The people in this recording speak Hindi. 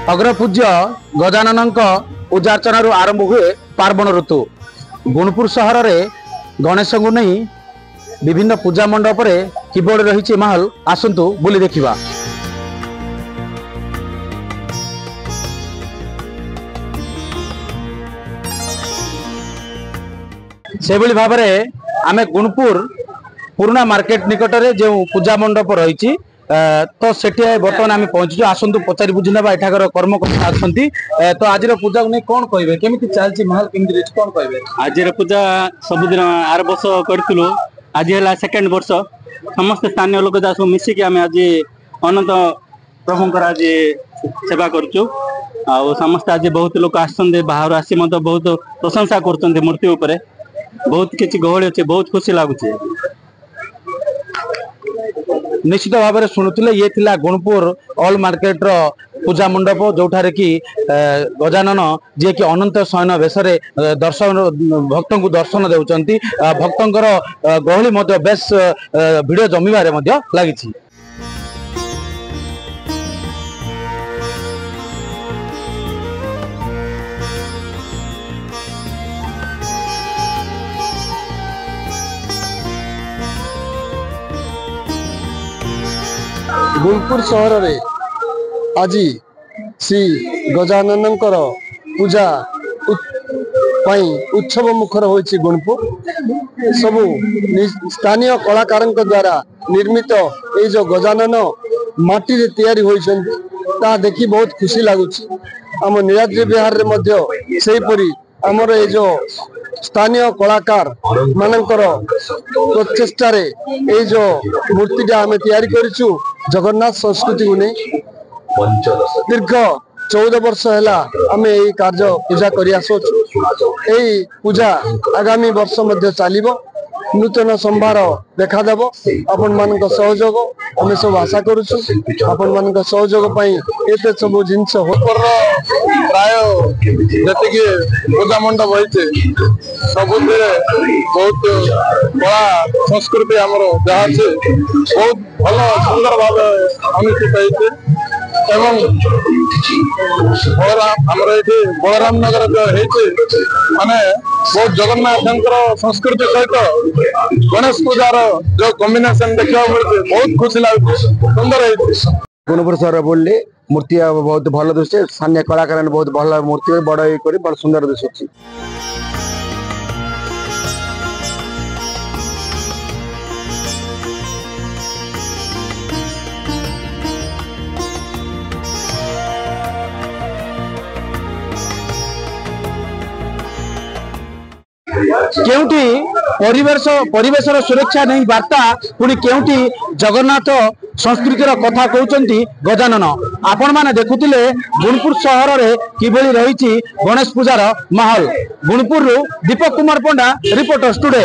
अग्रपूज्य गजानन पूजार्चना आरंभ हुए पार्वण ऋतु। गुणपुर सहर में गणेश को नहीं विभिन्न पूजा मंडप किभଳି रही माहौल आसतु बुली देखा। से भाव में आम गुणपुर पुराना मार्केट निकट में जो पूजा मंडप रही तो सेठी बर्तमान आम पहुंचु। आसतु पचारि बुझी ना एठाकर कर्मकर्ता अच्छा। तो आज पूजा को नहीं कौन कहे केमी चलती माहौल केमी कौन कहे? आज पूजा सबुदिन आर वर्ष करूँ आज है सेकेंड वर्ष। समस्त स्थानीय लोक सब मिसिक आम आज अनंत प्रभुंर आज सेवा करुचु। समस्त आज बहुत लोग आसते बाहर आसी बहुत प्रशंसा कर मूर्ति उपरे बहुत किसी गहली अच्छे बहुत खुशी लगुच। निश्चित भाव में शुणुले ये थिला गुणपुर ऑल मार्केट रो पूजा मंडप जोठारे कि गजानन जी कि अनंत शयन वेश दर्शन भक्त को दर्शन देउचंती। भक्तंकर गहली मध्य बेस भिड़ जमीबारे मध्य लागिछि। गुणपुर सहर में आज श्री गजानन पूजा उत्सव मुखर होइछि। गुणपुर सबु स्थानीय कलाकार द्वारा निर्मित ये जो गजानन माटी रे तैयारी होइछन्ति ता देखि बहुत खुशी लगुच। आम नीलाद्रि बिहार रे मध्य सेहीपरि आमर ये जो स्थानीय कलाकार मानकर प्रचेष्टा रे ये जो मूर्ति आम तैयारी करिछु जगन्नाथ संस्कृति को नहीं दीर्घ 14 वर्ष है आम यही कार्य पूजा कर पूजा आगामी वर्ष मध्य चलो। नूतन संभार देखादेव आपण मान सहयोग आम सब आशा करुचु। आपण मान सहयोग एत सब जिन प्राय जी पूजा मंडप होते सब बहुत कला संस्कृति आमर जहाँ बहुत भल सुंदर भाव अनुष्ठित होते एवं आमर ये बलराम नगर जो माने बहुत जगन्नाथ संस्कृति सहित गणेश पूजार जो कॉम्बिनेशन देखा मिलते बहुत खुशी लगे सुंदर है। गुणपुर सहर बोलले मूर्ति बहुत भल दिशे स्थानीय कलाकार बहुत भल मूर्ति बड़ बड़ सुंदर दिशुची। केउटी परिवेशर सुरक्षा नहीं वार्ता पुणी केउटी जगन्नाथ संस्कृतिर कथा कहते गजानन। आपण माने देखुथिले गुणपुर सहर में किभଳି रही गणेश पूजार माहौल। गुणपुर दीपक कुमार पंडा रिपोर्टर्स टुडे।